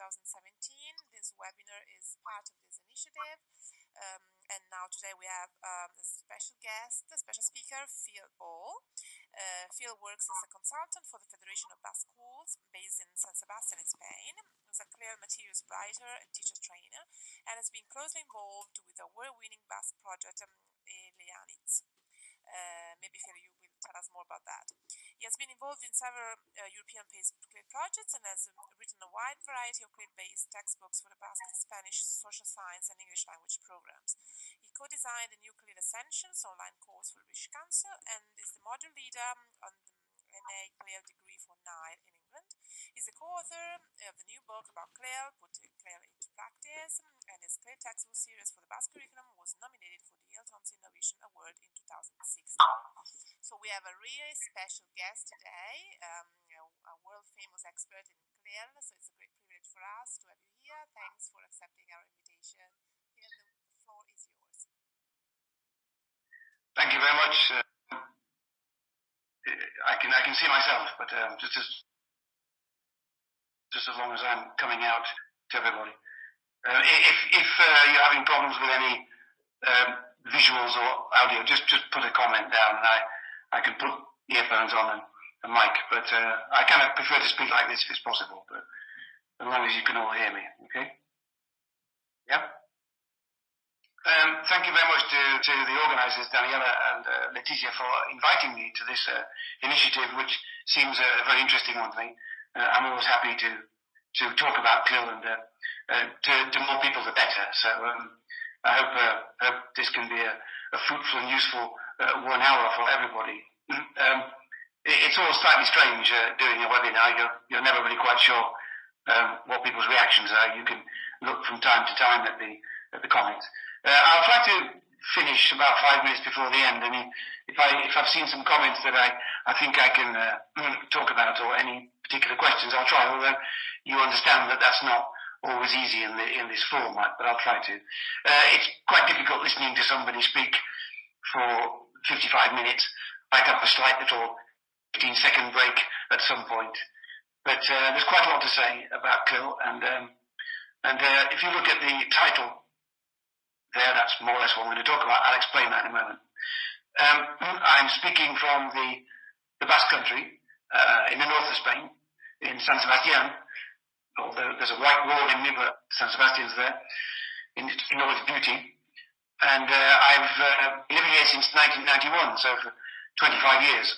2017. This webinar is part of this initiative. And now today we have a special guest, a special speaker, Phil Ball. Phil works as a consultant for the Federation of Basque Schools based in San Sebastian in Spain. He's a CLIL materials writer and teacher trainer and has been closely involved with the award-winning Basque project Eleanitz. Maybe Phil, you will tell us more about that. He has been involved in several European-based CLIL projects and has written a wide variety of CLIL-based textbooks for the Basque and Spanish social science and English language programs. He co-designed the new CLIL Essentials online course for the British Council and is the module leader on the MA CLIL degree for NILE in England. He's the co-author of the new book about CLIL, Putting CLIL into Practice, and his CLIL textbook series for the Basque curriculum was nominated for the Elton's Innovation Award in 2016. So we have a really special guest today, a world-famous expert in CLIL, so it's a great privilege for us to have you here. Thanks for accepting our invitation. Phil, the floor is yours. Thank you very much. I can see myself, but just as long as I'm coming out to everybody. If you're having problems with any visuals or audio, just put a comment down, and I can put earphones on and a mic. But I kind of prefer to speak like this if it's possible, but as long as you can all hear me, okay? Yeah. Thank you very much to the organisers, Daniela and Letizia, for inviting me to this initiative, which seems a very interesting one to me. I'm always happy to talk about CLIL and to more people the better. So I hope this can be a fruitful and useful 1 hour for everybody. It's all slightly strange doing a webinar. You're never really quite sure what people's reactions are. You can look from time to time at the comments. I'll try to finish about 5 minutes before the end. I mean, if I've seen some comments that I think I can talk about, or any particular questions, I'll try. Although you understand that that's not always easy in this format, but I'll try to. It's quite difficult listening to somebody speak for 55 minutes. I'd have a slight little 15-second break at some point. But there's quite a lot to say about CLIL, and if you look at the title there, that's more or less what I'm going to talk about. I'll explain that in a moment. I'm speaking from the Basque Country, in the north of Spain, in San Sebastian. Although there's a white wall in me, but San Sebastian's there, in all its beauty. And I've been living here since 1991, so for 25 years.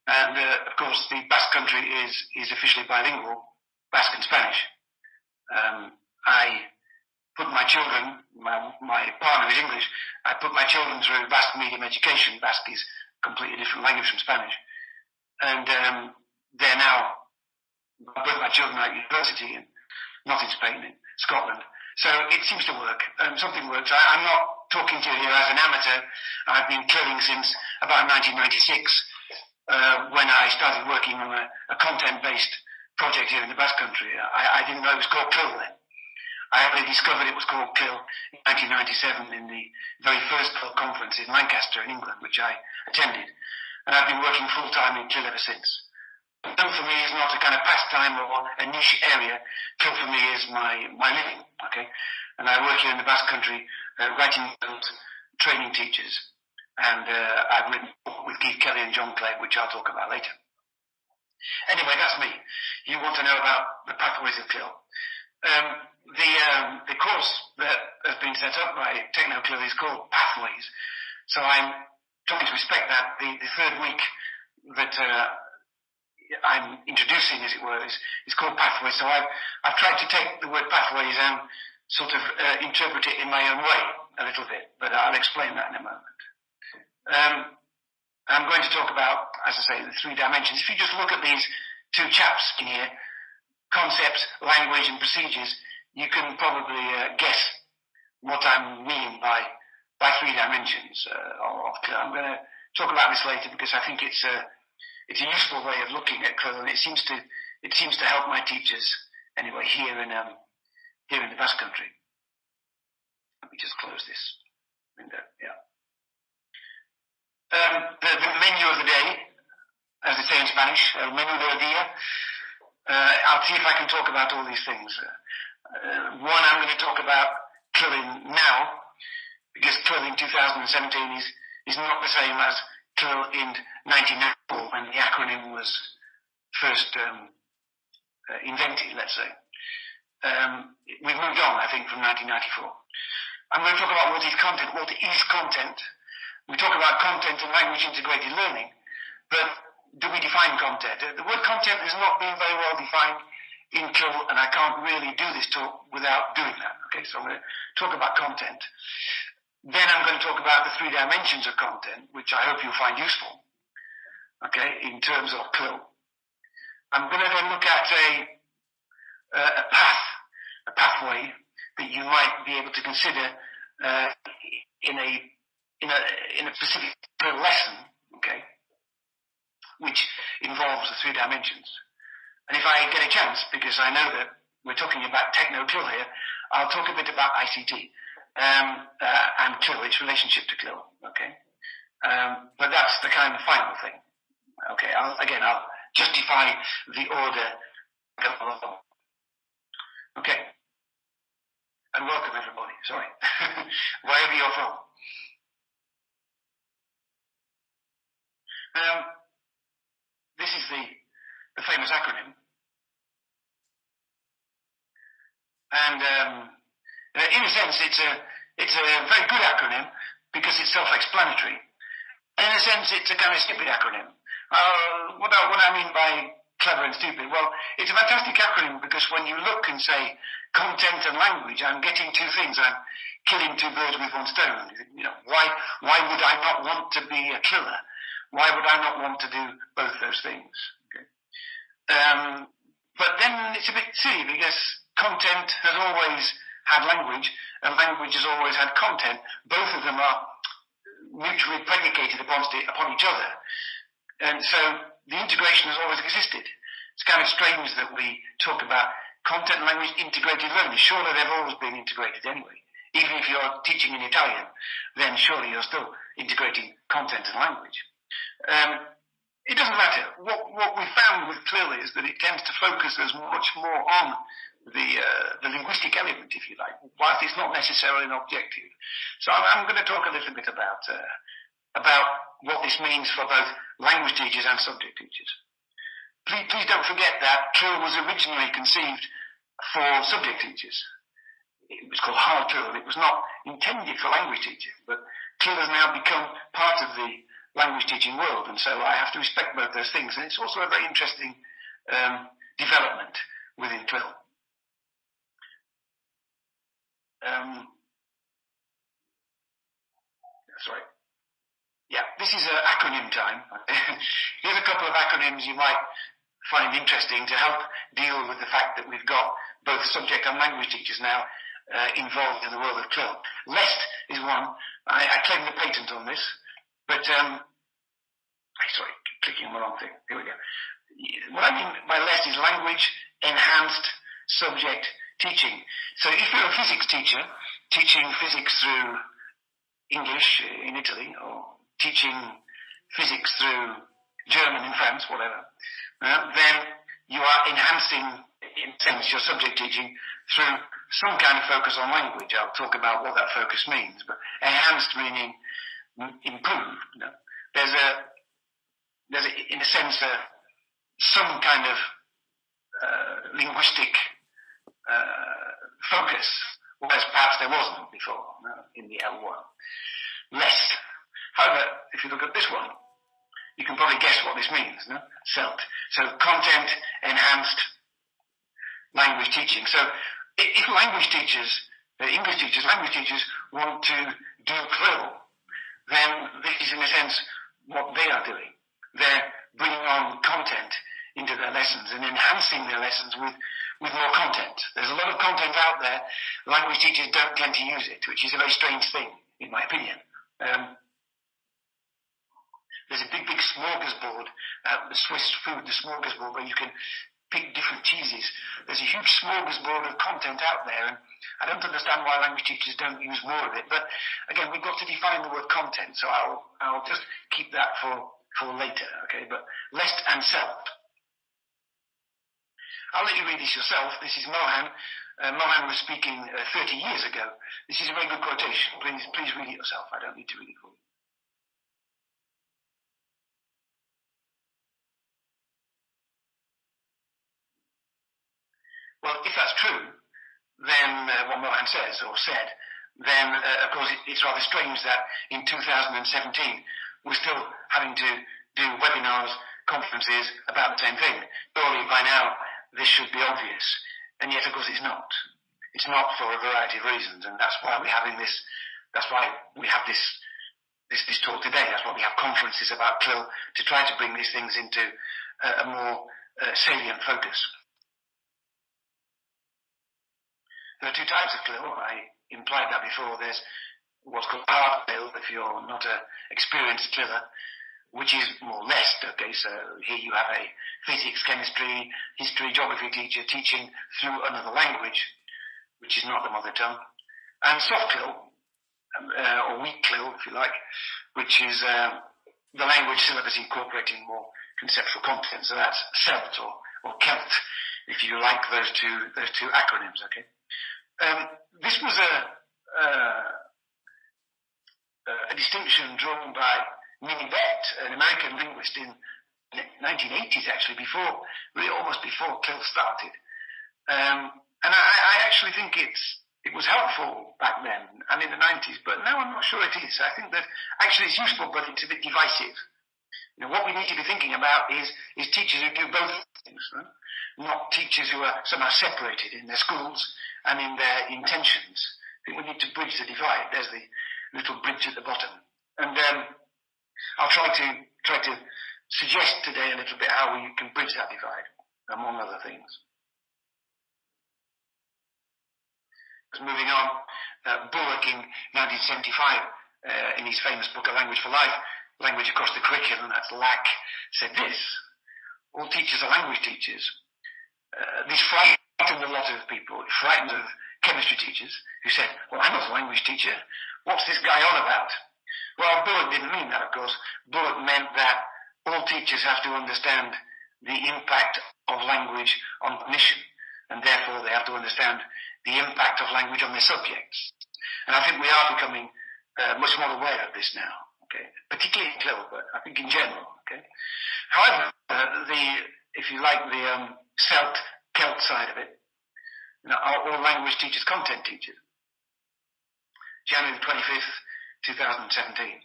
And of course, the Basque Country is officially bilingual, Basque and Spanish. I put my children, my partner is English, I put my children through Basque medium education. Basque is a completely different language from Spanish. And they're now, I put my children at university, and not in Spain, in Scotland. So it seems to work. Something works. I'm not talking to you here as an amateur. I've been CLILing since about 1996, when I started working on a content-based project here in the Basque Country. I didn't know it was called CLIL then. I only discovered it was called CLIL in 1997 in the very first CLIL conference in Lancaster in England, which I attended. And I've been working full-time in CLIL ever since. CLIL for me is not a kind of pastime or a niche area. CLIL for me is my living, okay? And I work here in the Basque Country, writing notes, training teachers. And I've written a book with Keith Kelly and John Clegg, which I'll talk about later. Anyway, that's me. You want to know about the pathways of CLIL. The course that has been set up by Techno-CLIL is called Pathways. So I'm trying to respect that. The third week that I'm introducing, as it were, is called Pathways. So I've tried to take the word pathways and sort of interpret it in my own way a little bit, but I'll explain that in a moment. I'm going to talk about, as I say, the 3 dimensions. If you just look at these 2 chaps in here, concepts, language, and procedures, you can probably guess what I mean by 3 dimensions of CLIL. I'm going to talk about this later because I think it's a useful way of looking at CLIL, and it seems to help my teachers anyway here in the Basque Country. Let me just close this window. Yeah. The menu of the day, as they say in Spanish, el menú del día. I'll see if I can talk about all these things. One, I'm going to talk about CLIL now, because CLIL in 2017 is not the same as CLIL in 1994 when the acronym was first invented, let's say. We've moved on, I think, from 1994. I'm going to talk about what is content. What is content? We talk about content and language integrated learning, but do we define content? The word content has not been very well defined in CLIL, and I can't really do this talk without doing that. Okay, so I'm going to talk about content. Then I'm going to talk about the 3 dimensions of content, which I hope you'll find useful, okay, in terms of CLIL. I'm going to then look at a pathway that you might be able to consider in a specific CLIL lesson, okay, which involves the 3 dimensions. And if I get a chance, because I know that we're talking about Techno-CLIL here, I'll talk a bit about ICT and CLIL, its relationship to CLIL, okay? But that's the kind of final thing. Okay, I'll justify the order. Okay. And welcome everybody, sorry. Wherever you're from. This is the famous acronym. And in a sense, it's a very good acronym because it's self-explanatory. In a sense, it's a kind of stupid acronym. What I mean by clever and stupid, well, it's a fantastic acronym because when you look and say content and language, I'm getting 2 things. I'm killing 2 birds with 1 stone. You know, why would I not want to be a killer? Why would I not want to do both those things? Okay. But then it's a bit silly because content has always had language and language has always had content. Both of them are mutually predicated upon each other. And so the integration has always existed. It's kind of strange that we talk about content and language integrated learning. Surely they've always been integrated anyway. Even if you're teaching in Italian, then surely you're still integrating content and language. It doesn't matter. What we found with CLIL is that it tends to focus us much more on the linguistic element, if you like, whilst it's not necessarily an objective. So I'm going to talk a little bit about what this means for both language teachers and subject teachers. Please don't forget that CLIL was originally conceived for subject teachers. It was called hard CLIL. It was not intended for language teachers, but CLIL has now become part of the language teaching world, and so I have to respect both those things. And it's also a very interesting development within CLIL. Sorry. Yeah, this is acronym time. Here's a couple of acronyms you might find interesting to help deal with the fact that we've got both subject and language teachers now involved in the world of CLIL. LEST is one. I claim the patent on this, but sorry, clicking on the wrong thing. Here we go. What I mean by LEST is language enhanced subject teaching. So if you're a physics teacher teaching physics through English in Italy, or teaching physics through German in France, whatever, then you are enhancing, in a sense, your subject teaching through some kind of focus on language. I'll talk about what that focus means, but enhanced meaning improved. You know? There's in a sense, some kind of linguistic focus, whereas perhaps there wasn't before in the L1. Less. However, if you look at this one, you can probably guess what this means, no? CELT. So content enhanced language teaching. So if language teachers, English teachers, language teachers want to do CLIL, then this is in a sense what they are doing. They're bringing on content into their lessons and enhancing their lessons with more content. There's a lot of content out there. Language teachers don't tend to use it, which is a very strange thing, in my opinion. There's a big smorgasbord, the Swiss food, the smorgasbord, where you can pick different cheeses. There's a huge smorgasbord of content out there, and I don't understand why language teachers don't use more of it. But again, we've got to define the word content, so I'll just keep that for later, okay? But LEST and CELT. I'll let you read this yourself. This is Mohan. Mohan was speaking 30 years ago. This is a very good quotation. Please read it yourself. I don't need to read it for you. Well, if that's true, then what Mohan says or said, then of course it's rather strange that in 2017 we're still having to do webinars, conferences about the same thing. Surely by now this should be obvious, and yet of course it's not. It's not for a variety of reasons, and that's why we're having this. That's why we have this talk today. That's why we have conferences about CLIL, to try to bring these things into a more salient focus. There are two types of CLIL. I implied that before. There's what's called hard CLIL, if you're not an experienced CLILer, which is more or less, okay, so here you have a physics, chemistry, history, geography teacher teaching through another language, which is not the mother tongue. And soft CLIL, or weak CLIL, if you like, which is the language syllabus incorporating more conceptual content. So that's CELT or CELT, if you like those two acronyms, okay? This was a distinction drawn by Minnie Bett, an American linguist in the 1980s, actually, almost before CLIL started. And I actually think it was helpful back then and in the 90s, but now I'm not sure it is. I think that actually it's useful, but it's a bit divisive. You know, what we need to be thinking about is teachers who do both things, right? Not teachers who are somehow separated in their schools and in their intentions. I think we need to bridge the divide. There's the little bridge at the bottom. And I'll try to suggest today a little bit how we can bridge that divide, among other things. Moving on, Bullock in 1975, in his famous book, A Language for Life, Language Across the Curriculum, that's LAC, said this: all teachers are language teachers. This frightened a lot of people. It frightened of chemistry teachers who said, well, I'm not a language teacher. What's this guy on about? Well, Bullock didn't mean that, of course. Bullock meant that all teachers have to understand the impact of language on cognition, and therefore they have to understand the impact of language on their subjects. And I think we are becoming much more aware of this now, okay? Particularly in CLIL, but I think in general, okay? However, if you like, the CELT side of it, you know, are all language teachers content teachers? January the 25th, 2017.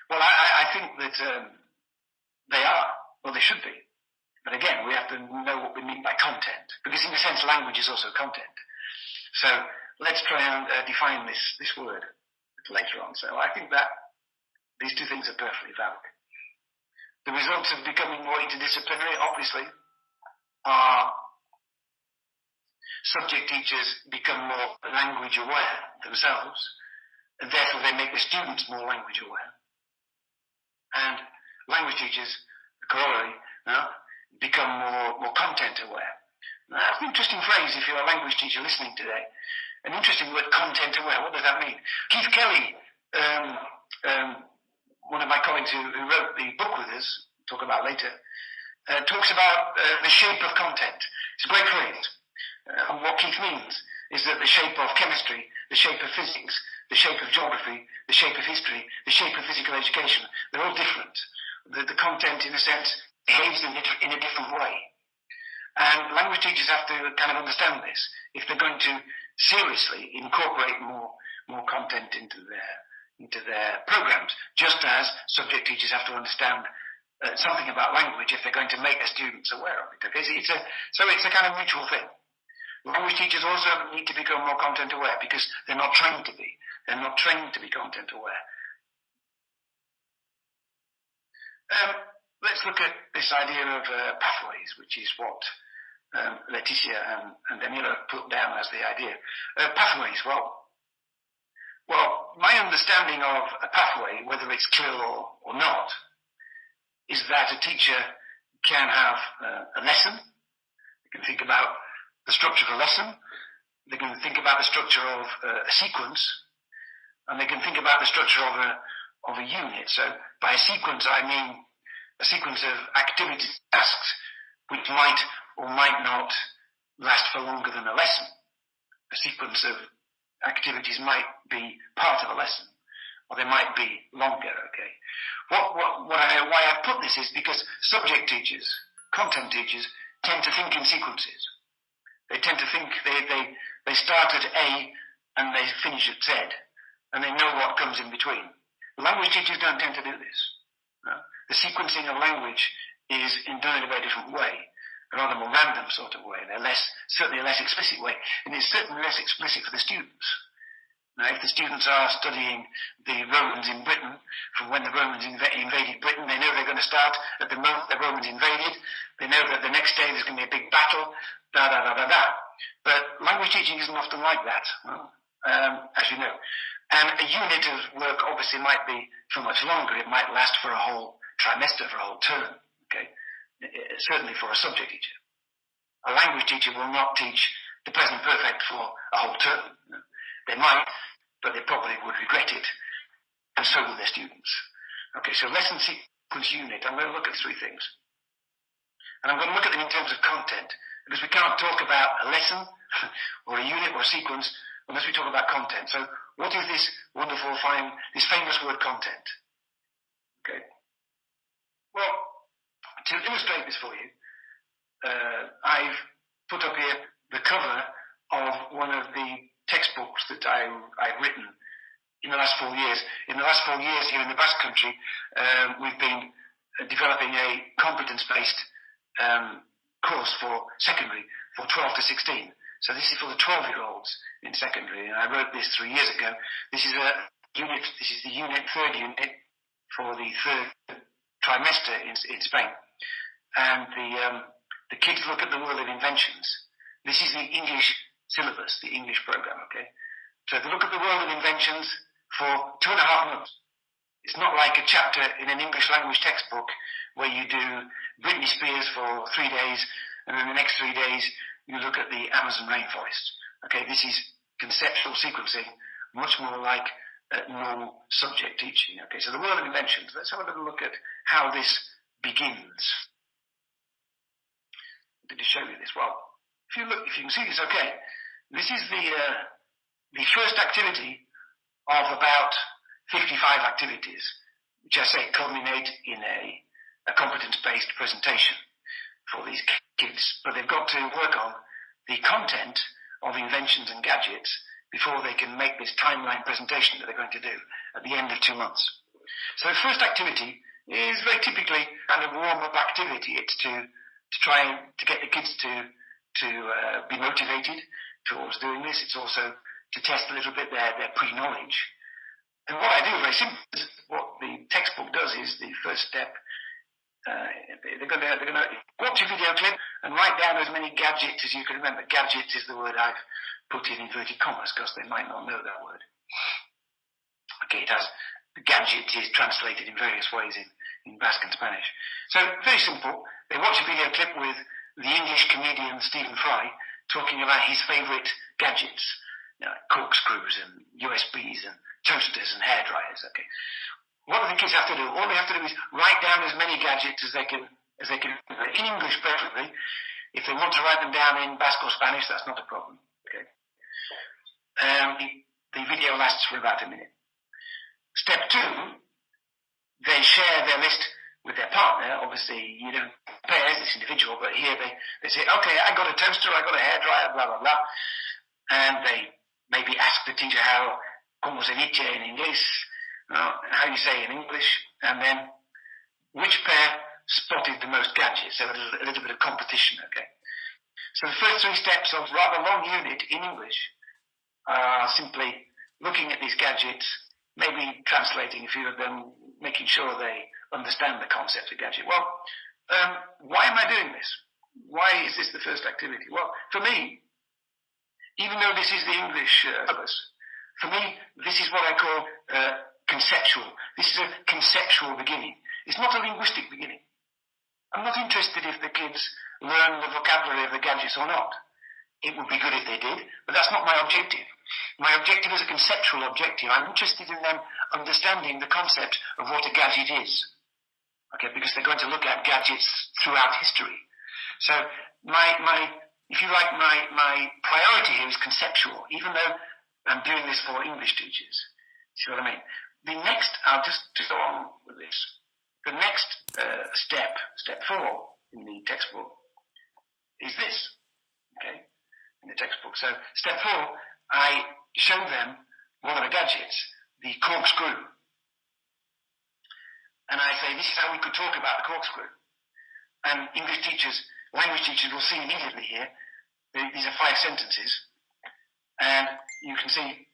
Well, I think that they are. Well, they should be. But again, we have to know what we mean by content, because in a sense, language is also content. So let's try and define this word later on. So I think that these two things are perfectly valid. The results of becoming more interdisciplinary, obviously, are subject teachers become more language aware themselves, and therefore they make the students more language aware. And language teachers, the corollary, become more content aware. Now, that's an interesting phrase if you're a language teacher listening today. An interesting word, content aware. What does that mean? Keith Kelly, one of my colleagues who wrote the book with us, talk about later, talks about the shape of content. It's a great phrase. And what Keith means is that the shape of chemistry, the shape of physics, the shape of geography, the shape of history, the shape of physical education, they're all different. The content, in a sense, behaves in a different way. And language teachers have to kind of understand this if they're going to seriously incorporate more content into their programs, just as subject teachers have to understand something about language if they're going to make their students aware of it. Okay? So it's a kind of mutual thing. Language teachers also need to become more content aware because they're not trained to be. They're not trained to be content aware. Let's look at this idea of pathways, which is what Laetitia and Emila put down as the idea. Pathways, well, my understanding of a pathway, whether it's CLIL or not, is that a teacher can have a lesson. They can think about the structure of a lesson. They can think about the structure of a sequence, and they can think about the structure of a unit. So by a sequence, I mean a sequence of activities, tasks, which might or might not last for longer than a lesson. A sequence of activities might be part of a lesson, or they might be longer, okay? Why I put this is because subject teachers, content teachers, tend to think in sequences. They tend to think they start at A and they finish at Z, and they know what comes in between. Language teachers don't tend to do this. No? The sequencing of language is done in a very different way, a rather more random sort of way, and certainly a less explicit way, and it's certainly less explicit for the students. Now, if the students are studying the Romans in Britain, from when the Romans invaded Britain, they know they're going to start at the moment the Romans invaded. They know that the next day there's going to be a big battle, But language teaching isn't often like that, as you know. And a unit of work obviously might be for much longer. It might last for a whole trimester, for a whole term, okay? Certainly for a subject teacher. A language teacher will not teach the present perfect for a whole term. They might, but they probably would regret it, and so will their students. Okay, so lesson sequence unit, I'm going to look at three things. And I'm going to look at them in terms of content, because we can't talk about a lesson, or a unit, or a sequence, unless we talk about content. So what is this wonderful, this famous word content? Okay. Well, to illustrate this for you, I've put up here the cover of one of the textbooks that I've written in the last 4 years. In the last 4 years here in the Basque Country, we've been developing a competence-based course for secondary for 12 to 16. So this is for the 12-year-olds in secondary, and I wrote this 3 years ago. This is the third unit for the third trimester in Spain. And the kids look at the world of inventions. This is the English syllabus, the English program, okay? So they look at the world of inventions for 2.5 months. It's not like a chapter in an English language textbook where you do Britney Spears for 3 days, and then the next 3 days you look at the Amazon rainforest. Okay, this is conceptual sequencing, much more like normal subject teaching. Okay, so the world of inventions. Let's have a little look at how this begins. Did I show you this? Well, if you can see this, okay. This is the first activity of about 55 activities, which I say culminate in a competence-based presentation for these kids. But they've got to work on the content of inventions and gadgets before they can make this timeline presentation that they're going to do at the end of 2 months. So the first activity is very typically kind of warm-up activity. It's to try to get the kids to be motivated towards doing this. It's also to test a little bit their pre-knowledge. And what I do very simply is what the textbook does is the first step. They're going to watch a video clip and write down as many gadgets as you can remember. Gadgets is the word I've put in inverted commas because they might not know that word. Okay, gadget is translated in various ways in Basque and Spanish. So very simple. They watch a video clip with the English comedian Stephen Fry talking about his favourite gadgets, corkscrews and USBs and toasters and hairdryers. Okay, what do the kids have to do? All they have to do is write down as many gadgets as they can in English, preferably. If they want to write them down in Basque or Spanish, that's not a problem. Okay, the video lasts for about a minute. Step 2, they share their list with their partner. Obviously, you don't compare as this individual, but here they say, okay, I got a toaster, I got a hairdryer, blah, blah, blah. And they maybe ask the teacher como se dice in English, how you say in English, and then which pair spotted the most gadgets. So a little bit of competition, okay. So the first 3 steps of rather long unit in English are simply looking at these gadgets, maybe translating a few of them, making sure they understand the concept of gadget. Well, why am I doing this? Why is this the first activity? Well, for me, even though this is the English syllabus, for me, this is what I call conceptual. This is a conceptual beginning. It's not a linguistic beginning. I'm not interested if the kids learn the vocabulary of the gadgets or not. It would be good if they did, but that's not my objective. My objective is a conceptual objective. I'm interested in them understanding the concept of what a gadget is. Okay, because they're going to look at gadgets throughout history. So my if you like, my priority here is conceptual, even though I'm doing this for English teachers. See what I mean? The next, I'll just go on with this. The next step 4 in the textbook, is this, okay, in the textbook. So step 4, I show them one of the gadgets, the corkscrew. And I say, this is how we could talk about the corkscrew. And English teachers, language teachers will see immediately here, these are 5 sentences, and you can see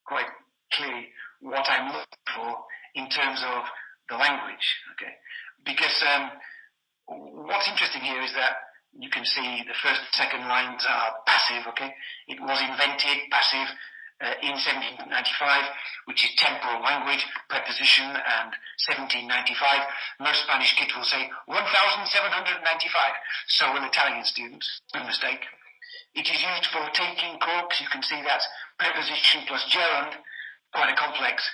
quite clearly what I'm looking for in terms of the language, okay? Because what's interesting here is that you can see the first and second lines are passive, okay? It was invented, passive, in 1795, which is temporal language, preposition, and 1795. Most Spanish kids will say 1795. So will Italian students, no mistake. It is used for taking corks. You can see that's preposition plus gerund, quite a complex,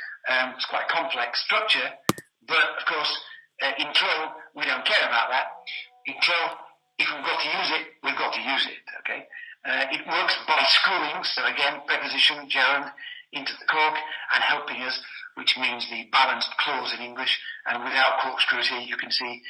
it's quite a complex structure. But of course, in CLIL, we don't care about that. In CLIL, if we've got to use it, we've got to use it, okay? It works by screwing, so again, preposition, gerund, into the cork, and helping us, which means the balanced clause in English, and without corkscrews here, you can see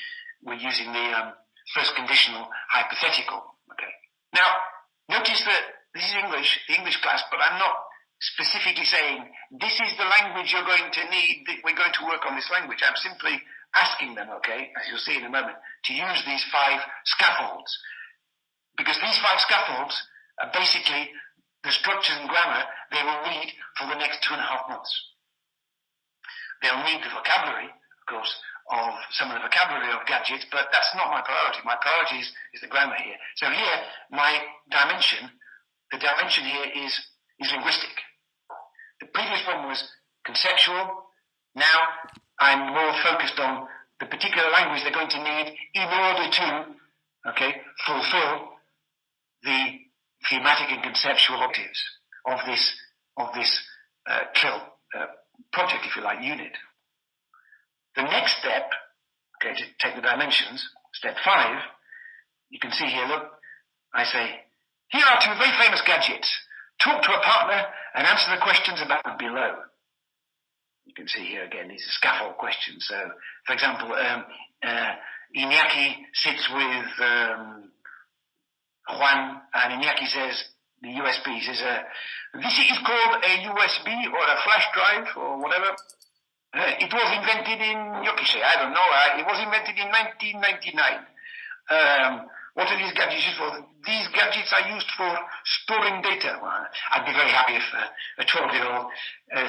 we're using the first conditional hypothetical, okay? Now, notice that this is English, the English class, but I'm not specifically saying, this is the language you're going to need, we're going to work on this language. I'm simply asking them, okay, as you'll see in a moment, to use these 5 scaffolds. Because these 5 scaffolds are basically the structure and grammar they will need for the next 2.5 months. They'll need the vocabulary, of course, of some of the vocabulary of gadgets, but that's not my priority. My priority is the grammar here. So here, my dimension, the dimension here is linguistic. The previous one was conceptual. Now I'm more focused on the particular language they're going to need in order to, okay, fulfill the thematic and conceptual objectives of this CLIL project, if you like, unit. The next step, okay, to take the dimensions, step 5, you can see here, look, I say, here are 2 very famous gadgets. Talk to a partner and answer the questions about them below. You can see here again, these are scaffold questions. So, for example, Iñaki sits with Juan, and Iñaki says, the USB says, this is called a USB or a flash drive or whatever. It was invented in Yorkshire, I don't know, it was invented in 1999. What are these gadgets used for? These gadgets are used for storing data. Well, I'd be very happy if a 12-year-old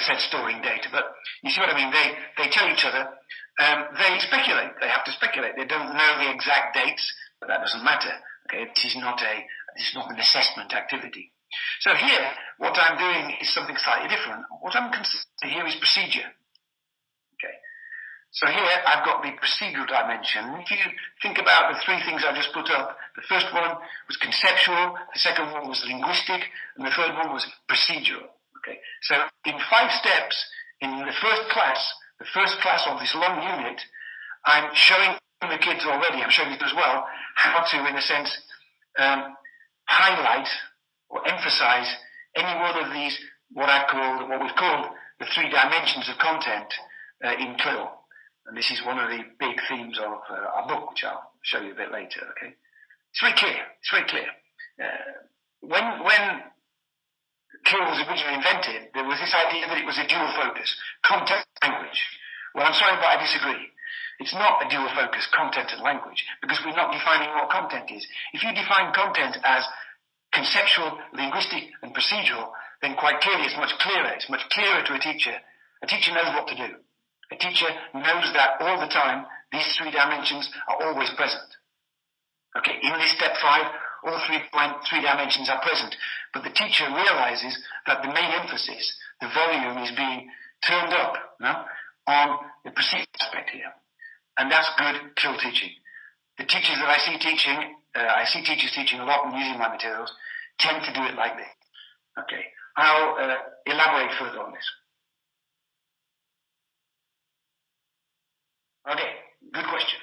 said storing data, but you see what I mean? They tell each other, they speculate, they have to speculate. They don't know the exact dates, but that doesn't matter. Okay, this is not an assessment activity. So here, what I'm doing is something slightly different. What I'm considering here is procedure. Okay, so here I've got the procedural dimension. If you think about the 3 things I just put up, the first one was conceptual, the second one was linguistic, and the third one was procedural. Okay, so in 5 steps, in the first class of this long unit, I'm showing the kids already, I'm showing you as well, how to, in a sense, highlight or emphasize any one of these, what we've called the 3 dimensions of content in CLIL. And this is one of the big themes of our book, which I'll show you a bit later, okay? It's very clear. When CLIL was originally invented, there was this idea that it was a dual focus, content and language. Well, I'm sorry, but I disagree. It's not a dual focus, content and language, because we're not defining what content is. If you define content as conceptual, linguistic, and procedural, then quite clearly it's much clearer. It's much clearer to a teacher. A teacher knows what to do. A teacher knows that all the time these 3 dimensions are always present. Okay, in this step 5, all 3 dimensions are present, but the teacher realizes that the main emphasis, the volume, is being turned up on the procedural aspect here. And that's good CLIL teaching. The teachers that I see teaching, I see teachers teaching a lot and using my materials, tend to do it like this. Okay, I'll elaborate further on this. Okay, good question.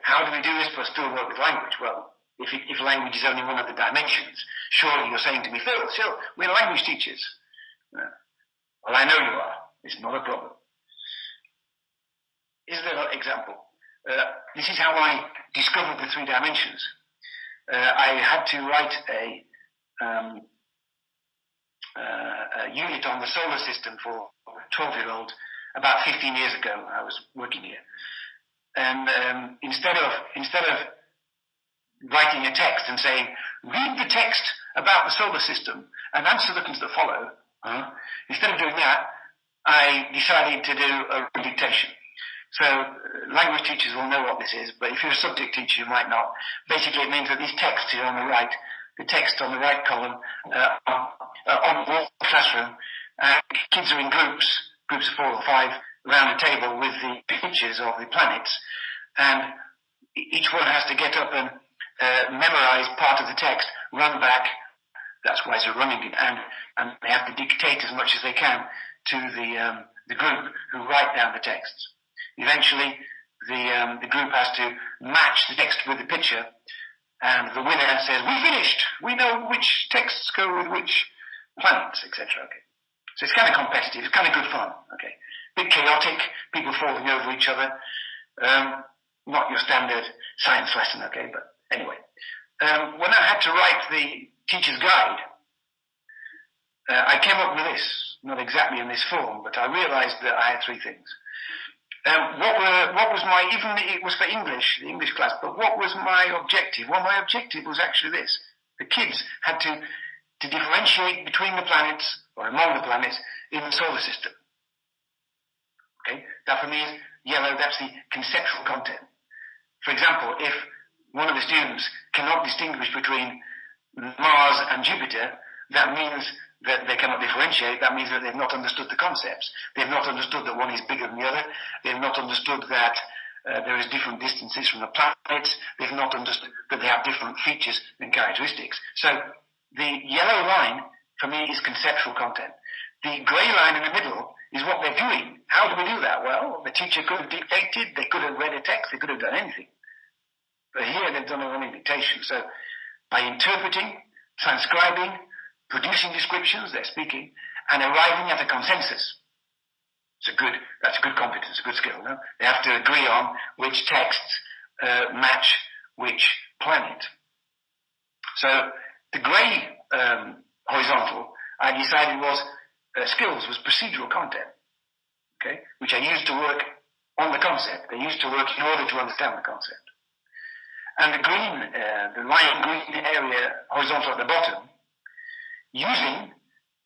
How do we do this but still work with language? Well, if language is only one of the dimensions. Surely you're saying to me, Phil, we're language teachers. Well, I know you are. It's not a problem. Is there an example? This is how I discovered the three dimensions. I had to write a unit on the solar system for a 12-year-old about 15 years ago. I was working here. And instead of writing a text and saying, read the text about the solar system and answer the questions that follow, instead of doing that, I decided to do a dictation. So language teachers will know what this is, but if you're a subject teacher, you might not. Basically, it means that these texts here on the right, the text on the right column, on the wall of the classroom, kids are in groups of 4 or 5, around a table with the pictures of the planets, and each one has to get up and memorize part of the text, run back. That's why it's a running, and they have to dictate as much as they can to the group who write down the texts. Eventually, the group has to match the text with the picture, and the winner says, "We finished. We know which texts go with which planets, etc." Okay. So it's kind of competitive. It's kind of good fun. Okay. Bit chaotic. People falling over each other. Not your standard science lesson. Okay. But anyway, when I had to write the teacher's guide, I came up with this. Not exactly in this form, but I realized that I had 3 things. What was my, even it was for English, the English class, but what was my objective? Well, my objective was actually this. The kids had to differentiate between the planets, or among the planets, in the solar system. Okay? That for me is yellow, that's the conceptual content. For example, if one of the students cannot distinguish between Mars and Jupiter, that means that they cannot differentiate. That means that they've not understood the concepts. They've not understood that one is bigger than the other. They've not understood that there is different distances from the planets. They've not understood that they have different features and characteristics. So the yellow line, for me, is conceptual content. The grey line in the middle is what they're doing. How do we do that? Well, the teacher could have dictated. They could have read a text. They could have done anything. But here they've done a running dictation. So by interpreting, transcribing, producing descriptions, they're speaking, and arriving at a consensus. That's a good competence, a good skill. No? They have to agree on which texts match which planet. So the grey horizontal, I decided was procedural content, okay, which I used to work on the concept. They used to work in order to understand the concept. And the green, the light green area horizontal at the bottom, using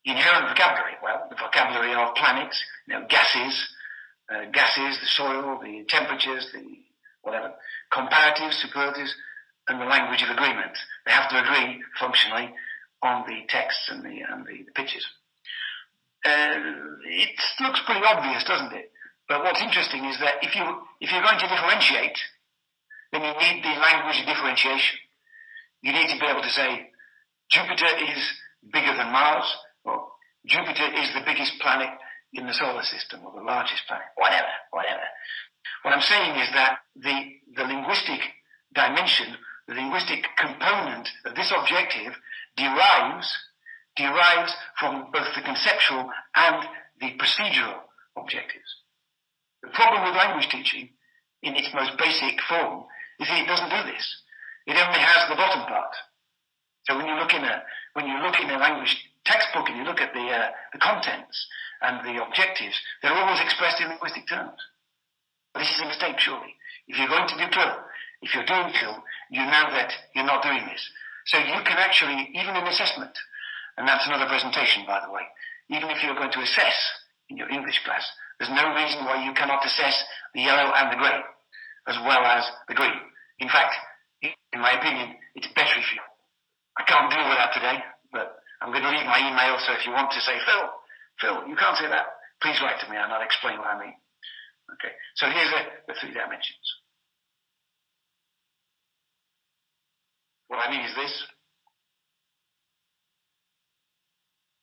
inherent vocabulary. Well, the vocabulary of planets, gases, the soil, the temperatures, the whatever, comparatives, superlatives, and the language of agreement. They have to agree functionally on the texts and the pictures. It looks pretty obvious, doesn't it? But what's interesting is that if you're going to differentiate, then you need the language of differentiation. You need to be able to say, Jupiter is bigger than Mars, or Jupiter is the biggest planet in the solar system, or the largest planet, whatever. What I'm saying is that the linguistic dimension, the linguistic component of this objective derives from both the conceptual and the procedural objectives. The problem with language teaching, in its most basic form, is that it doesn't do this. It only has the bottom part. So when you look in a language textbook and you look at the contents and the objectives, they're always expressed in linguistic terms. This is a mistake, surely. If you're going to do CLIL, if you're doing CLIL, you know that you're not doing this. So you can actually, even in assessment, and that's another presentation, by the way, even if you're going to assess in your English class, there's no reason why you cannot assess the yellow and the grey, as well as the green. In fact, in my opinion, it's better if you... I can't deal with that today, but I'm going to leave my email, so if you want to say, Phil, you can't say that, please write to me and I'll explain what I mean. Okay, so here's the 3 dimensions. What I mean is this.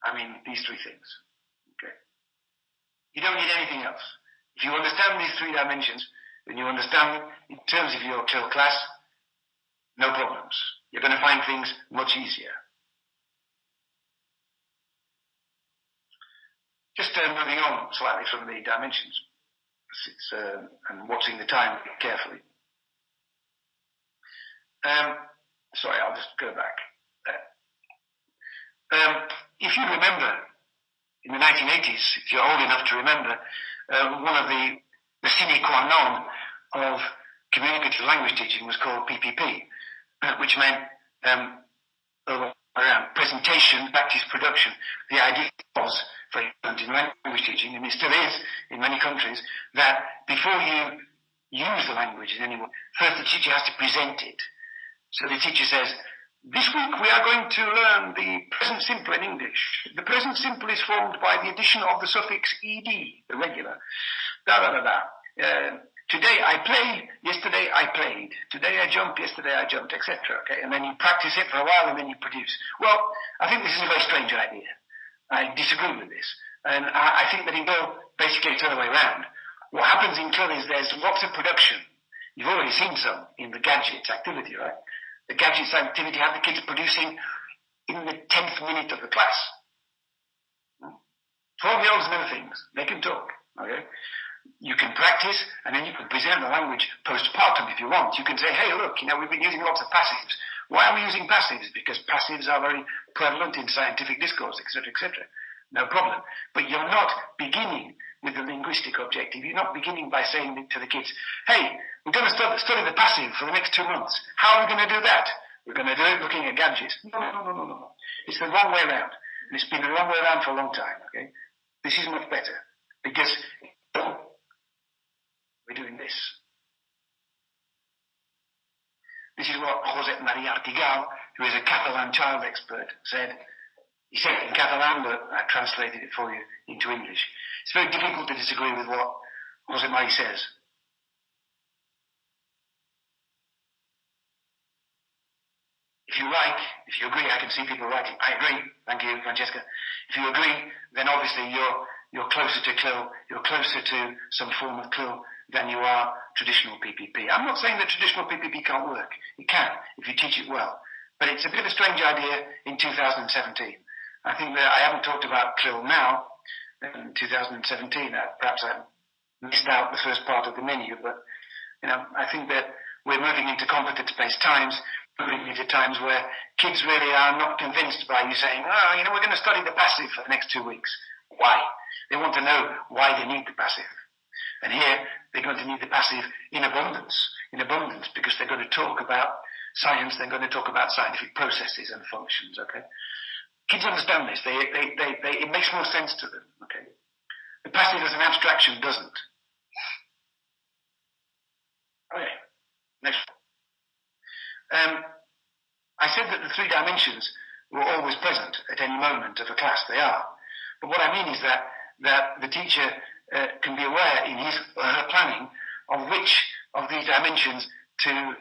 I mean these 3 things. Okay. You don't need anything else. If you understand these 3 dimensions, then you understand, in terms of your CLIL class, no problems. You're going to find things much easier. Just moving on slightly from the dimensions, and watching the time carefully. Sorry, I'll just go back there. If you remember, in the 1980s, if you're old enough to remember, one of the sine qua non of communicative language teaching was called PPP, which meant presentation, practice, production. The idea was, for example, in language teaching, and it still is in many countries, that before you use the language in any way, first the teacher has to present it. So the teacher says, this week we are going to learn the present simple in English. The present simple is formed by the addition of the suffix ed, the regular. Today I play, yesterday I played. Today I jumped, yesterday I jumped, etc. Okay, and then you practice it for a while and then you produce. Well, I think this is a very strange idea. I disagree with this. And I think that in CLIL, basically it's the other way around. What happens in CLIL is there's lots of production. You've already seen some in the gadgets activity, right? The gadgets activity have the kids producing in the 10th minute of the class. 12-year-olds know things. They can talk, okay? You can practice, and then you can present the language postpartum if you want. You can say, hey, look, we've been using lots of passives. Why are we using passives? Because passives are very prevalent in scientific discourse, etc., etc. No problem. But you're not beginning with the linguistic objective. You're not beginning by saying to the kids, hey, we're going to study the passive for the next 2 months. How are we going to do that? We're going to do it looking at gadgets. No. It's the wrong way around. And it's been the wrong way around for a long time, okay? This is much better. Because we're doing this. This is what Josep Maria Artigal, who is a Catalan child expert, said. He said it in Catalan, but I translated it for you into English. It's very difficult to disagree with what Josep Maria says. If you like, if you agree, I can see people writing, I agree, thank you, Francesca. If you agree, then obviously you're closer to CLIL, you're closer to some form of CLIL than you are traditional PPP. I'm not saying that traditional PPP can't work. It can, if you teach it well. But it's a bit of a strange idea in 2017. I think that I haven't talked about CLIL now, in 2017. Perhaps I missed out the first part of the menu, but I think that we're moving into competence-based times, moving into times where kids really are not convinced by you saying, we're going to study the passive for the next 2 weeks. Why? They want to know why they need the passive. And here, they're going to need the passive in abundance, because they're going to talk about science, they're going to talk about scientific processes and functions, okay? Kids understand this. It makes more sense to them, okay? The passive as an abstraction doesn't. Okay, next one. I said that the 3 dimensions were always present at any moment of a class. They are. But what I mean is that the teacher can be aware in his or her planning of which of these dimensions to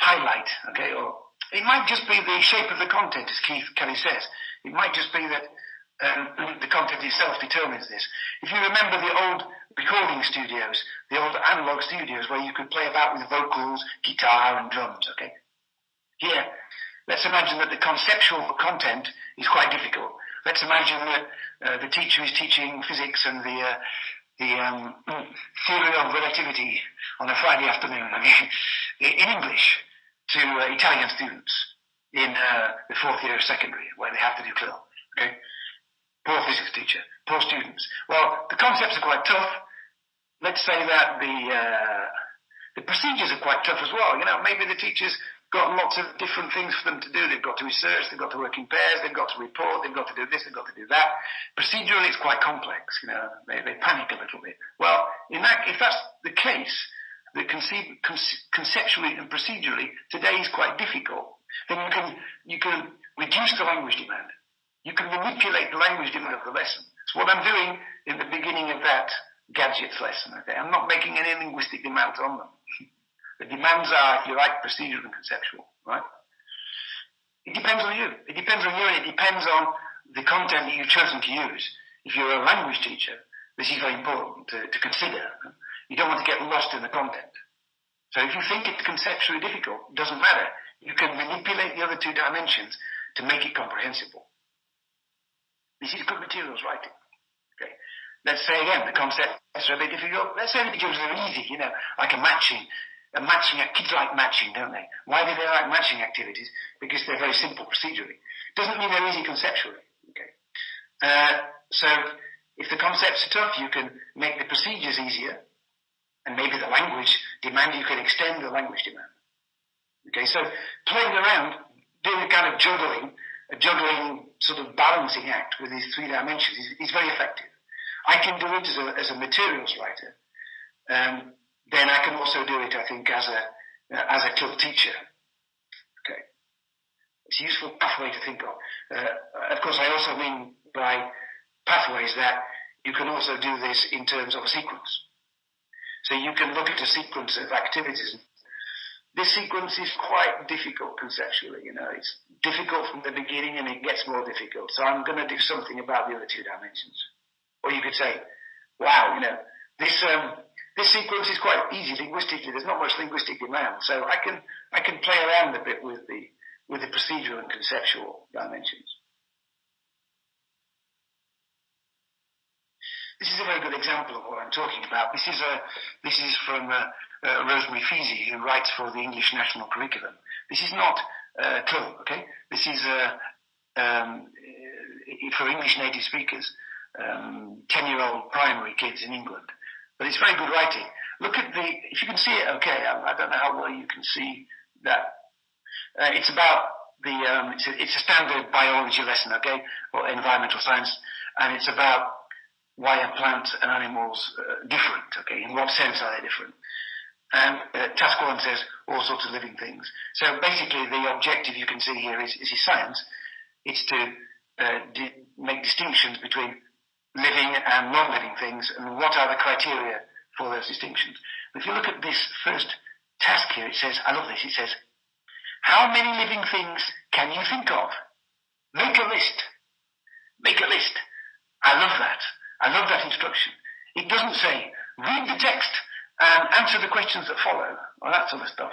highlight, okay? Or it might just be the shape of the content, as Keith Kelly says. It might just be that the content itself determines this. If you remember the old recording studios, the old analog studios where you could play about with vocals, guitar and drums, okay? Here, let's imagine that the conceptual content is quite difficult. Let's imagine that the teacher is teaching physics and the theory of relativity on a Friday afternoon, in English to Italian students in the 4th year of secondary, where they have to do CLIL, okay? Poor physics teacher, poor students. Well, the concepts are quite tough. Let's say that the procedures are quite tough as well. Maybe the teacher's got lots of different things for them to do. They've got to research, they've got to work in pairs, they've got to report, they've got to do this, they've got to do that. Procedurally, it's quite complex. They panic a little bit. Well, if that's the case, that conceptually and procedurally today is quite difficult, then you can reduce the language demand. You can manipulate the language demand of the lesson. It's what I'm doing in the beginning of that gadgets lesson. Okay, I'm not making any linguistic demands on them. The demands are, if you like, procedural and conceptual, right? It depends on you. It depends on you, and it depends on the content that you've chosen to use. If you're a language teacher, this is very important to consider. You don't want to get lost in the content. So if you think it's conceptually difficult, it doesn't matter. you can manipulate the other two dimensions to make it comprehensible. This is good materials writing. Okay. Let's say again, the concepts are a bit difficult. Let's say the materials are easy, like a matching. Kids like matching, don't they? Why do they like matching activities? Because they're very simple procedurally. Doesn't mean they're easy conceptually. Okay. So if the concepts are tough, you can make the procedures easier, and maybe the language demand, you can extend the language demand. Okay, so playing around, doing a kind of a juggling sort of balancing act with these three dimensions is very effective. I can do it as a materials writer. Then I can also do it, I think, as a CLIL teacher. Okay, it's a useful pathway to think of. Of course, I also mean by pathways that you can also do this in terms of a sequence. So you can look at a sequence of activities. This sequence is quite difficult conceptually, it's difficult from the beginning and it gets more difficult. So I'm going to do something about the other two dimensions. Or you could say, wow, this sequence is quite easy linguistically. There's not much linguistic demand. So I can play around a bit with the procedural and conceptual dimensions. This is a very good example of what I'm talking about. This is from Rosemary Feasy, who writes for the English National Curriculum. This is not CLIL, okay? This is for English native speakers, 10-year-old primary kids in England. But it's very good writing. Look at if you can see it, okay. I don't know how well you can see that. It's about it's a standard biology lesson, okay, or environmental science, and it's about why are plants and animals different, okay? In what sense are they different? And task 1 says all sorts of living things. So basically the objective you can see here is science. It's to make distinctions between living and non-living things, and what are the criteria for those distinctions. If you look at this first task here, it says, I love this, it says, how many living things can you think of? Make a list. Make a list. I love that. I love that instruction. It doesn't say, read the text and answer the questions that follow, or that sort of stuff.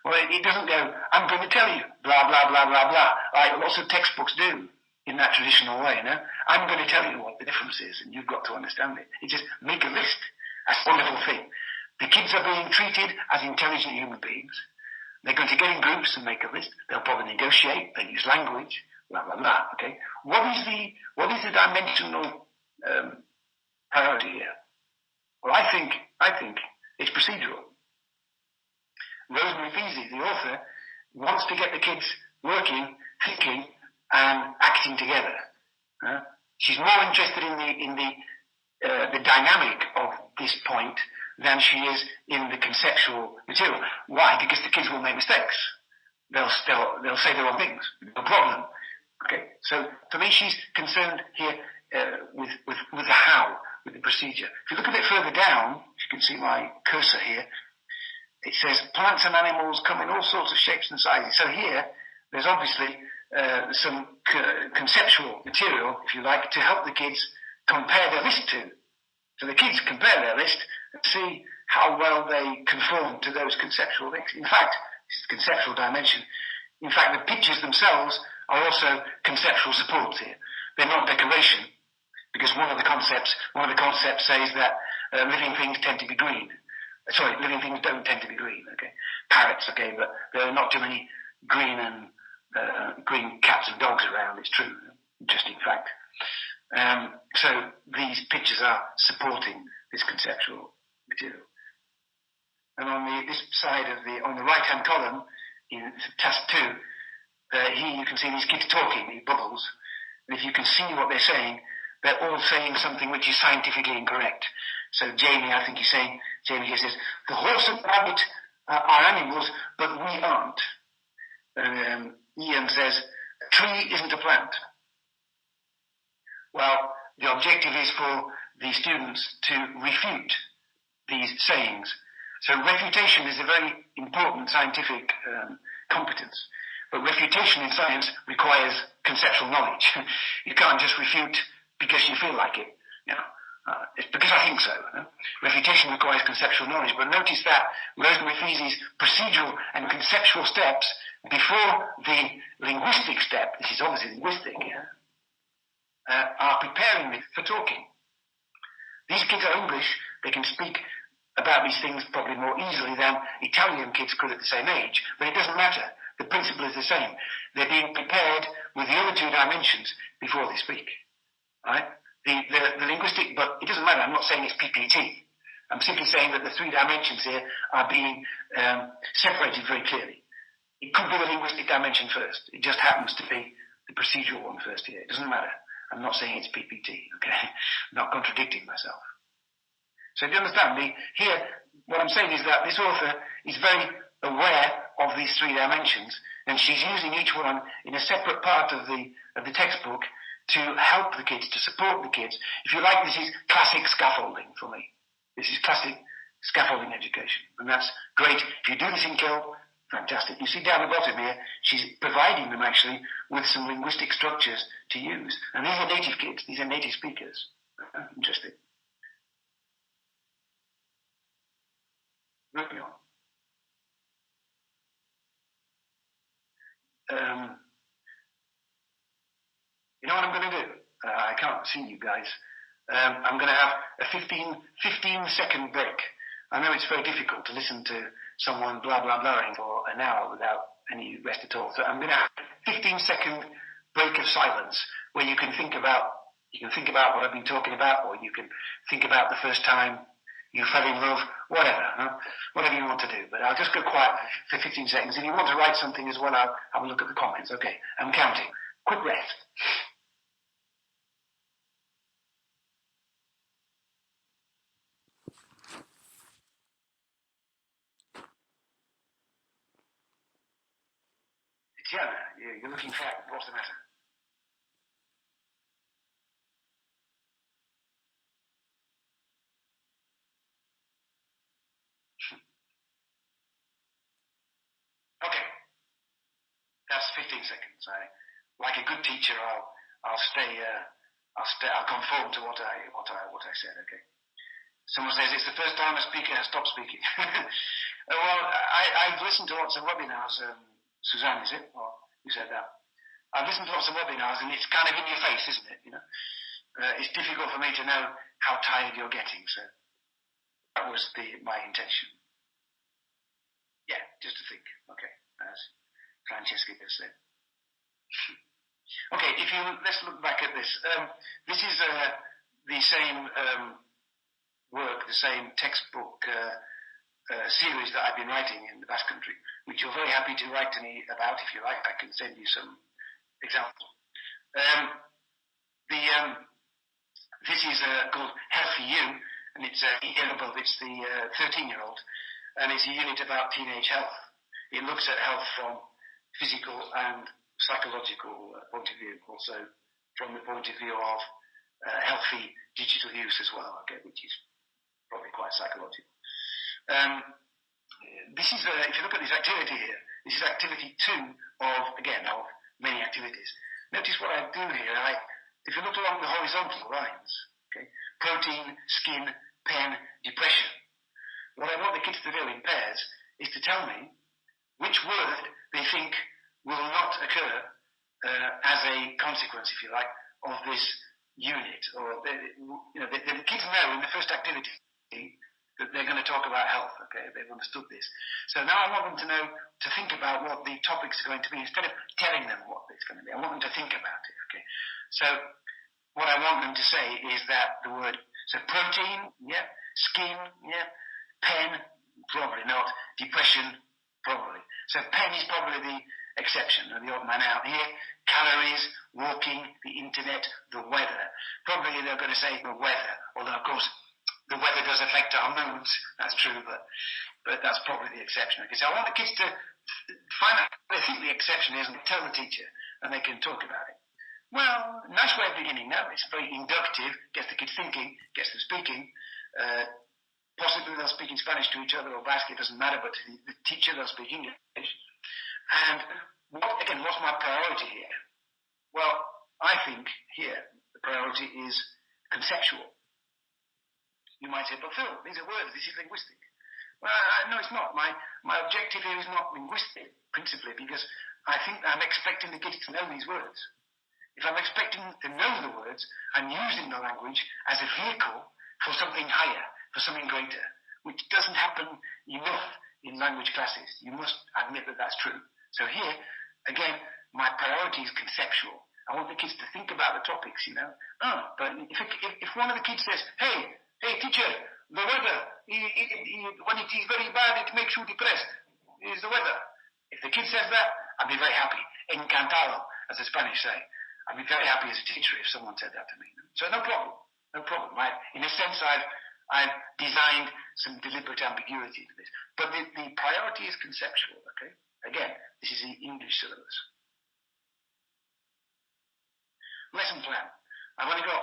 Or it doesn't go, I'm going to tell you, blah, blah, blah, blah, blah, like lots of textbooks do in that traditional way, I'm going to tell you what the difference is, and you've got to understand it. It just make a list. That's a wonderful thing. The kids are being treated as intelligent human beings. They're going to get in groups and make a list. They'll probably negotiate. They'll use language, blah, blah, blah, okay? What is the dimensional priority here? Well, I think it's procedural. Rosemary Feasy, the author, wants to get the kids working, thinking, and acting together. She's more interested in the dynamic of this point than she is in the conceptual material. Why? Because the kids will make mistakes. They'll say the wrong things. No problem. Okay. So for me, she's concerned here with the how, with the procedure. If you look a bit further down, if you can see my cursor here, it says plants and animals come in all sorts of shapes and sizes. So here, there's obviously some conceptual material, if you like, to help the kids compare their list to. So the kids compare their list and see how well they conform to those conceptual things. In fact, this is the conceptual dimension. In fact, the pictures themselves are also conceptual supports here. They're not decoration, because one of the concepts says that living things tend to be green. Sorry, living things don't tend to be green, okay? Parrots, okay, but there are not too many green cats and dogs around, it's true. Interesting fact. So these pictures are supporting this conceptual material. And on this side on the right-hand column, in task 2, here you can see these kids talking, these bubbles. And if you can see what they're saying, they're all saying something which is scientifically incorrect. So Jamie, I think he's saying, Jamie here says, the horse and rabbit are animals, but we aren't. And Ian says, a tree isn't a plant. Well, the objective is for the students to refute these sayings. So refutation is a very important scientific competence. But refutation in science requires conceptual knowledge. You can't just refute because you feel like it. It's because I think so. Refutation requires conceptual knowledge. But notice that Rosemary Feasy's procedural and conceptual steps before the linguistic step, this is obviously linguistic, are preparing me for talking. These kids are English, they can speak about these things probably more easily than Italian kids could at the same age, but it doesn't matter. The principle is the same. They're being prepared with the other two dimensions before they speak. Right? The linguistic, but it doesn't matter, I'm not saying it's PPT. I'm simply saying that the three dimensions here are being separated very clearly. It could be the linguistic dimension first. It just happens to be the procedural one first here. It doesn't matter. I'm not saying it's PPT, okay? I'm not contradicting myself. So do you understand? Here, what I'm saying is that this author is very aware of these three dimensions, and she's using each one in a separate part of the textbook to help the kids, to support the kids. If you like, this is classic scaffolding for me. This is classic scaffolding education, and that's great. If you do this in CLIL, fantastic. You see down the bottom here, she's providing them actually with some linguistic structures to use. And these are native kids, these are native speakers. Interesting. Moving on. You know what I'm going to do? I can't see you guys. I'm going to have a 15-second break. I know it's very difficult to listen to someone blah, blah, blahing for an hour without any rest at all. So I'm going to have a 15-second break of silence where you can think about what I've been talking about, or you can think about the first time you fell in love, whatever, whatever you want to do. But I'll just go quiet for 15 seconds. If you want to write something as well, I'll have a look at the comments. Okay, I'm counting. Quick rest. Tiana, you're looking fat. What's the matter? Okay, that's 15 seconds. Like a good teacher, I'll conform to what I said. Okay. Someone says it's the first time a speaker has stopped speaking. Well, I've listened to lots of webinars. Suzanne, is it? Or who said that? I've listened to lots of webinars, and it's kind of in your face, isn't it? You know, it's difficult for me to know how tired you're getting. So that was my intention. Yeah, just to think. Okay, as Francesca just said. Okay, let's look back at this. This is the same work, the same textbook series that I've been writing in the Basque Country, which you're very happy to write to me about. If you like, I can send you some examples. This is called Healthy You, and it's the 13-year-old, and it's a unit about teenage health. It looks at health from physical and psychological point of view, also from the point of view of healthy digital use as well, okay, which is probably quite psychological. This is, if you look at this activity here, this is activity 2 of many activities. Notice what I do here. If you look along the horizontal lines, okay, protein, skin, pen, depression, what I want the kids to do in pairs is to tell me which word they think will not occur as a consequence, if you like, of this unit. Or the kids know in the first activity that they're going to talk about health, okay? They've understood this. So now I want them to know, to think about what the topics are going to be, instead of telling them what it's going to be. I want them to think about it, okay? So what I want them to say is that the word, so protein, yeah, skin, yeah, pen, probably not, depression, probably. So pen is probably the exception, or the odd man out here. Calories, walking, the internet, the weather. Probably they're going to say the weather, although of course the weather does affect our moods, that's true, but that's probably the exception. Okay, so I want the kids to find out what they think the exception is and tell the teacher, and they can talk about it. Well, nice way of beginning now. It's very inductive, gets the kids thinking, gets them speaking. Possibly they'll speak in Spanish to each other or Basque, it doesn't matter, but to the teacher they'll speak English. And what's my priority here? Well, I think here the priority is conceptual. You might say, but Phil, these are words, this is linguistic. Well, no, it's not. My objective here is not linguistic, principally, because I think I'm expecting the kids to know these words. If I'm expecting to know the words, I'm using the language as a vehicle for something higher, for something greater, which doesn't happen enough in language classes. You must admit that that's true. So here, again, my priority is conceptual. I want the kids to think about the topics, you know. But if one of the kids says, hey, teacher, the weather, when it is very bad, it makes you depressed. Is the weather. If the kid says that, I'd be very happy. Encantado, as the Spanish say. I'd be very happy as a teacher if someone said that to me. So no problem. In a sense, I've designed some deliberate ambiguity to this. But the priority is conceptual, okay? Again, this is the English syllabus. Lesson plan. I've only got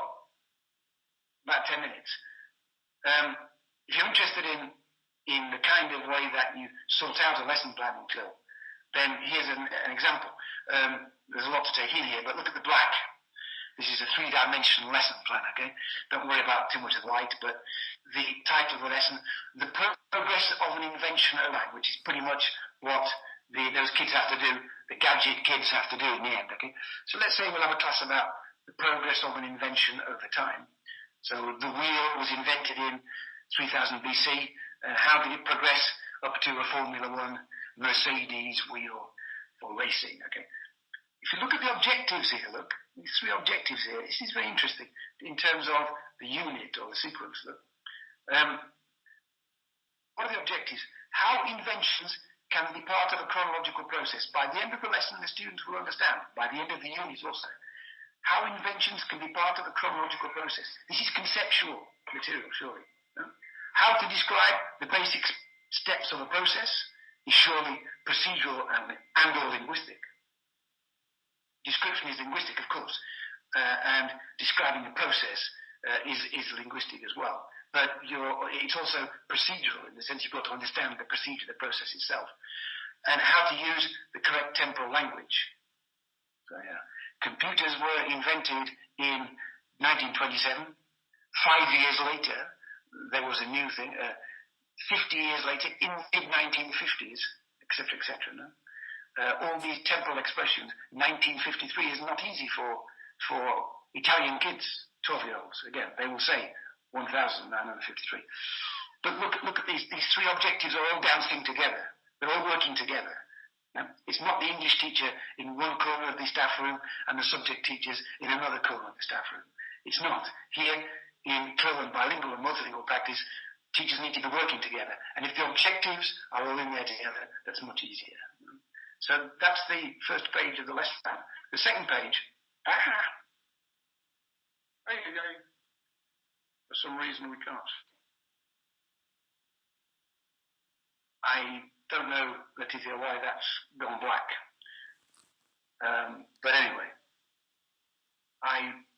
about 10 minutes. If you're interested in the kind of way that you sort out a lesson plan in CLIL, then here's an example. There's a lot to take in here, but look at the black. This is a 3-dimensional lesson plan, okay? Don't worry about too much of the white, but the title of the lesson, The Progress of an Invention Over Time, which is pretty much what those kids have to do, the gadget kids have to do in the end, okay? So let's say we'll have a class about the progress of an invention over time. So the wheel was invented in 3000 BC. How did it progress up to a Formula One Mercedes wheel for racing, okay? If you look at the objectives here, look, these 3 objectives here, this is very interesting in terms of the unit or the sequence, look. What are the objectives? How inventions can be part of a chronological process. By the end of the lesson, the students will understand. By the end of the unit also. How inventions can be part of a chronological process. This is conceptual material, surely. No? How to describe the basic steps of a process is surely procedural and or linguistic. Description is linguistic, of course, and describing the process is linguistic as well. But it's also procedural in the sense you've got to understand the procedure, the process itself, and how to use the correct temporal language. So, yeah. Computers were invented in 1927. 5 years later, there was a new thing. 50 years later, in the mid-1950s, etc., etc. No? All these temporal expressions. 1953 is not easy for Italian kids, 12-year-olds. Again, they will say 1953. But look at these 3 objectives are all dancing together. They're all working together. Now, it's not the English teacher in one corner of the staff room and the subject teachers in another corner of the staff room. It's not. Here, in CLIL and bilingual and multilingual practice, teachers need to be working together. And if the objectives are all in there together, that's much easier. So that's the first page of the lesson plan. The second page, for some reason we can't. I don't know, Letitia, why that's gone black. But anyway,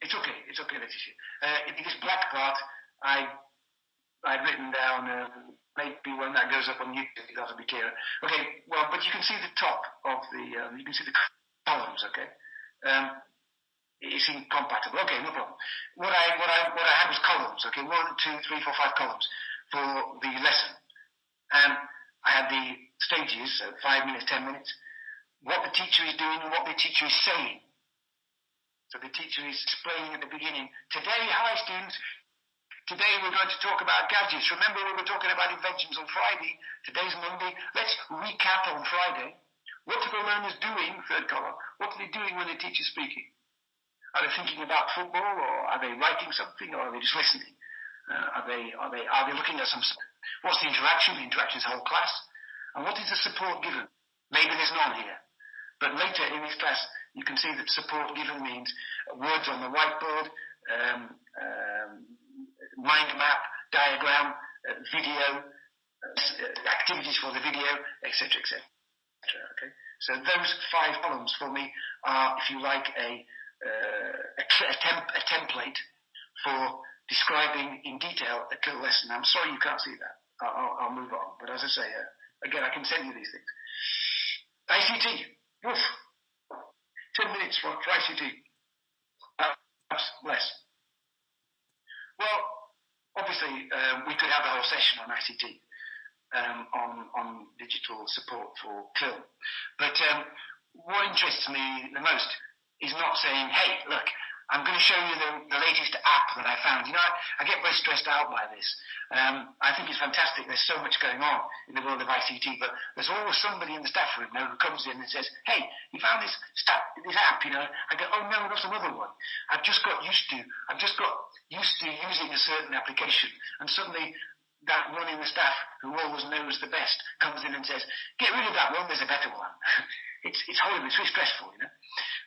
it's okay, Letitia. In this black part, I'd written down, maybe when that goes up on YouTube, that'll be clearer. Okay, well, but you can see the top of you can see the columns, okay? It's incompatible. Okay, no problem. What I had was columns, okay? 1, 2, 3, 4, 5 columns for the lesson. And I had the stages, 5 minutes, 10 minutes, what the teacher is doing and what the teacher is saying. So the teacher is explaining at the beginning, today, hi students, today we're going to talk about gadgets. Remember we were talking about inventions on Friday, today's Monday, let's recap on Friday. What are the learners doing, third column, what are they doing when the teacher's speaking? Are they thinking about football, or are they writing something, or are they just listening? Are they looking at some stuff? What's the interaction? The interaction is the whole class. And what is the support given? Maybe there's none here. But later in this class, you can see that support given means words on the whiteboard, mind map, diagram, video, activities for the video, etc., etc. Okay? So those 5 columns for me are, if you like, a template for describing in detail a CLIL lesson. I'm sorry you can't see that. I'll move on. But as I say, again, I can send you these things. ICT. Oof. 10 minutes for ICT. Perhaps less. Well, obviously, we could have the whole session on ICT. on digital support for CLIL. But what interests me the most is not saying, hey, look, I'm going to show you the latest app that I found. You know, I get very stressed out by this. I think it's fantastic. There's so much going on in the world of ICT, but there's always somebody in the staff room now who comes in and says, hey, you found this app, you know. I go, oh no, that's another one. I've just got used to using a certain application, and suddenly that one in the staff who always knows the best comes in and says, get rid of that one, there's a better one. It's horrible, it's really stressful, you know.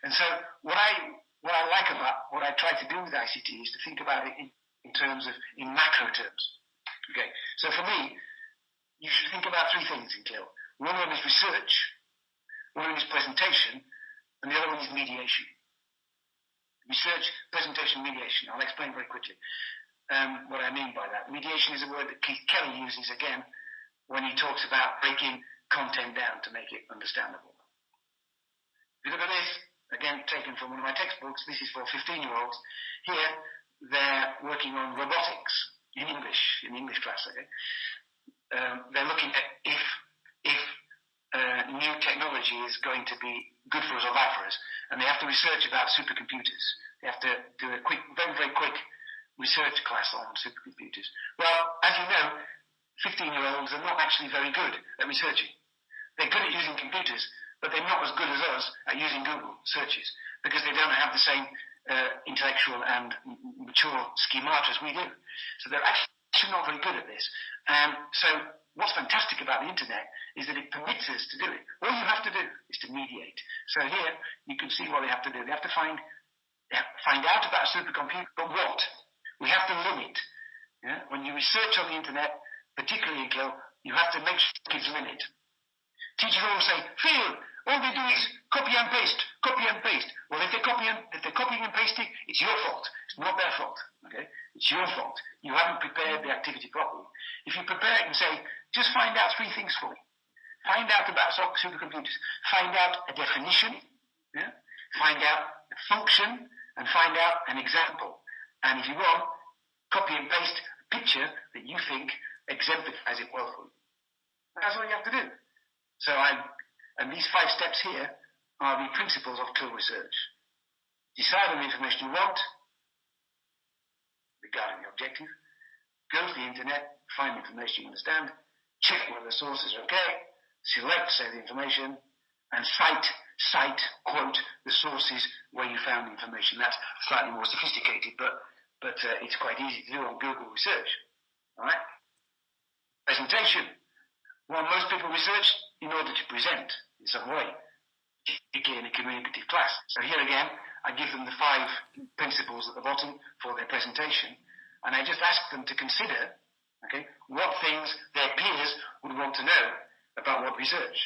And so what I like about what I try to do with ICT is to think about it in terms of, in macro terms. Okay, so for me, you should think about three things in CLIL. One of them is research, one of them is presentation, and the other one is mediation. Research, presentation, mediation. I'll explain very quickly what I mean by that. Mediation is a word that Keith Kelly uses again when he talks about breaking content down to make it understandable. If you look at this, again, taken from one of my textbooks, this is for 15-year-olds. Here, they're working on robotics in English class, okay? They're looking at if new technology is going to be good for us or bad for us, and they have to research about supercomputers. They have to do a quick, very, very quick research class on supercomputers. Well, as you know, 15-year-olds are not actually very good at researching. They're good at using computers, but they're not as good as us at using Google searches because they don't have the same intellectual and mature schemata as we do. So they're actually not very good at this. So what's fantastic about the internet is that it permits us to do it. All you have to do is to mediate. So here you can see what they have to do. They have to find out about a supercomputer, but what? We have to limit. Yeah? When you research on the internet, particularly in CLIL, you have to make sure kids limit. Teachers always say, Phil, all they do is copy and paste. Well, if they're copying and pasting, it's your fault. It's not their fault. Okay? It's your fault. You haven't prepared the activity properly. If you prepare it and say, just find out three things for me. Find out about supercomputers. Find out a definition. Yeah? Find out a function, and find out an example. And if you want, copy and paste a picture that you think exemplifies it well for you. That's all you have to do. So and these 5 steps here are the principles of CLIL research. Decide on the information you want regarding the objective. Go to the internet, find the information you understand, check whether the sources are okay, select, say, the information, and cite, quote, the sources where you found the information. That's slightly more sophisticated, but it's quite easy to do on Google research. All right? Presentation. Well, most people research in order to present in some way, particularly in a communicative class. So here again, I give them the 5 principles at the bottom for their presentation, and I just ask them to consider, okay, what things their peers would want to know about what research.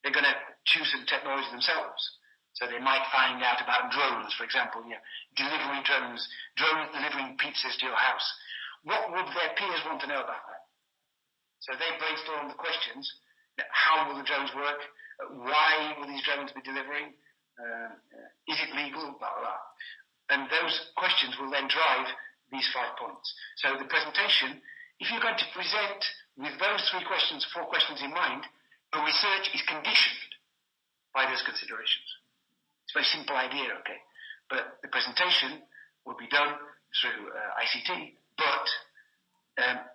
They're going to choose some technology themselves. So they might find out about drones, for example, delivery drones delivering pizzas to your house. What would their peers want to know about that? So they brainstorm the questions. How will the drones work? Why will these drones be delivering? Is it legal? Blah, blah, blah. And those questions will then drive these 5 points. So the presentation, if you're going to present with those 4 questions in mind, the research is conditioned by those considerations. It's a very simple idea, okay? But the presentation will be done through ICT, but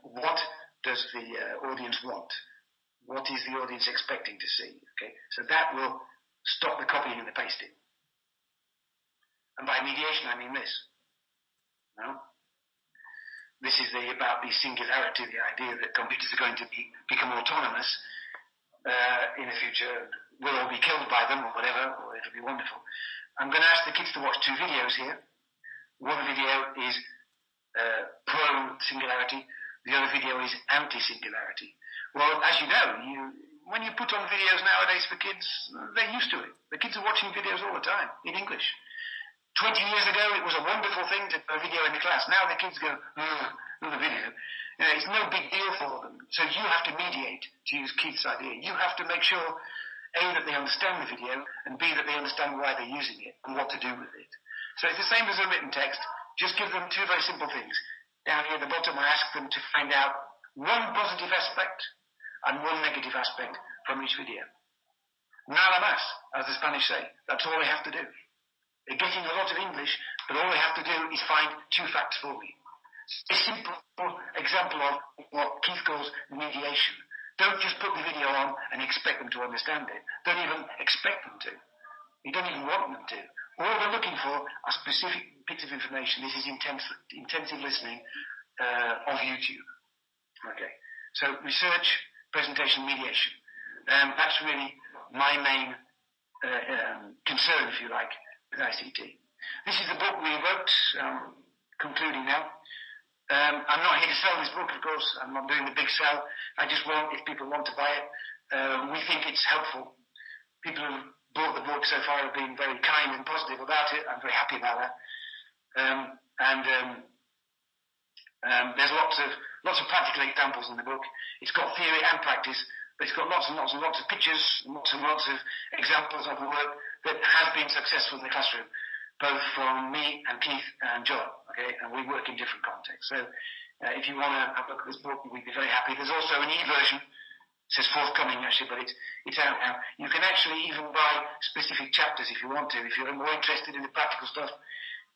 what does the audience want? What is the audience expecting to see? Okay, so that will stop the copying and the pasting. And by mediation, I mean this. No? This is about the singularity, the idea that computers are going to become autonomous in the future. We'll all be killed by them or whatever, or it'll be wonderful. I'm going to ask the kids to watch 2 videos here. One video is pro-singularity. The other video is anti-singularity. Well, as you know, when you put on videos nowadays for kids, they're used to it. The kids are watching videos all the time in English. 20 years ago, it was a wonderful thing to put a video in the class. Now the kids go, another video. It's no big deal for them. So you have to mediate, to use Keith's idea. You have to make sure, A, that they understand the video, and B, that they understand why they're using it and what to do with it. So it's the same as a written text. Just give them 2 very simple things. Down here at the bottom, I ask them to find out one positive aspect and one negative aspect from each video. Nada más, as the Spanish say. That's all they have to do. They're getting a lot of English, but all they have to do is find 2 facts for me. A simple example of what Keith calls mediation. Don't just put the video on and expect them to understand it. Don't even expect them to. You don't even want them to. All they're looking for are specific bits of information. This is intensive listening of YouTube. Okay. So research, presentation, mediation. That's really my main concern, if you like, with ICT. This is the book we wrote, concluding now. I'm not here to sell this book, of course. I'm not doing the big sell. I just want, if people want to buy it, we think it's helpful. People who bought the book so far have been very kind and positive about it. I'm very happy about that. There's lots of practical examples in the book. It's got theory and practice, but it's got lots and lots and lots of pictures, lots and lots of examples of the work that has been successful in the classroom, both from me and Keith and John. Okay, and we work in different contexts. So if you want to have a look at this book, we'd be very happy. There's also an e-version. It says forthcoming actually, but it's out now. You can actually even buy specific chapters if you want to. If you're more interested in the practical stuff,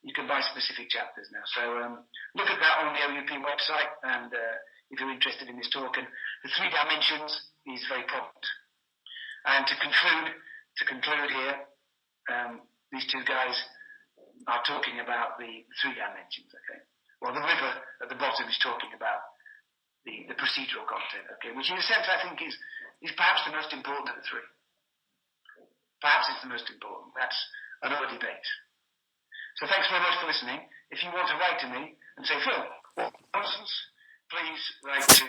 you can buy specific chapters now. So look at that on the OUP website, and if you're interested in this talk. And the 3 dimensions is very important. And to conclude here, these 2 guys are talking about the 3 dimensions. Okay. Well, the river at the bottom is talking about the procedural content. Okay, which in a sense I think is perhaps the most important of the 3. Perhaps it's the most important. That's another debate. So thanks very much for listening. If you want to write to me and say, Phil, what nonsense, please write to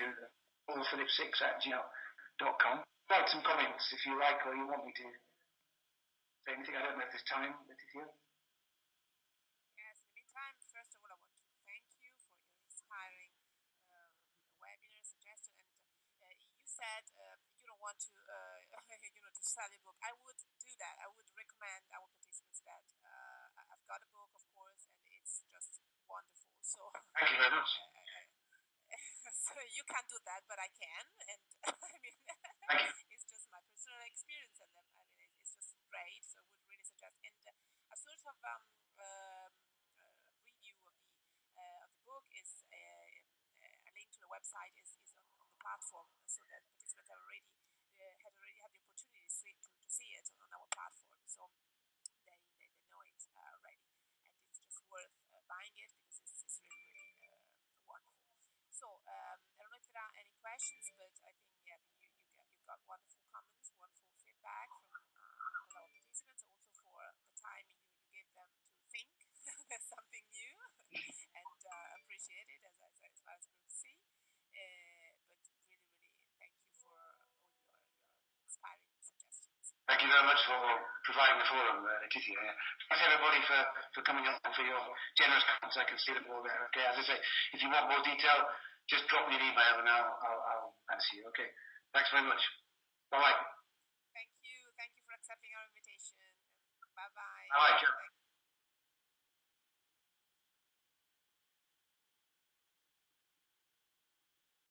paulphilip6@gmail.com. Write some comments if you like, or you want me to say anything. I don't know if there's time, Letitia. Yes, in the meantime, first of all, I want to thank you for your inspiring webinar suggestion. And you said you don't want to, to sell your book. I would do that. I would recommend our participants that I've got a book, of course, and it's just wonderful. So thank you very much. So you can't do that, but I can, and I mean, it's just my personal experience, and it's just great. So I would really suggest. And a sort of review of the book is a link to the website is on the platform, so that participants have already had the opportunity to see it on our platform. So they know it already, and it's just worth buying it because it's really wonderful. So I don't know if there are any questions, but I think you got wonderful comments, wonderful feedback from all our participants, also for the time you gave them to think. There's something new, and appreciate it as far as good to see. But really thank you for all your inspiring suggestions. Thank you very much for providing the forum, Letitia. Thanks everybody for coming up and for your generous comments. I can see them all there. Okay, as I say, if you want more detail, just drop me an email and I'll answer you. Okay, thanks very much. Bye bye. Thank you for accepting our invitation. Bye bye. Bye bye.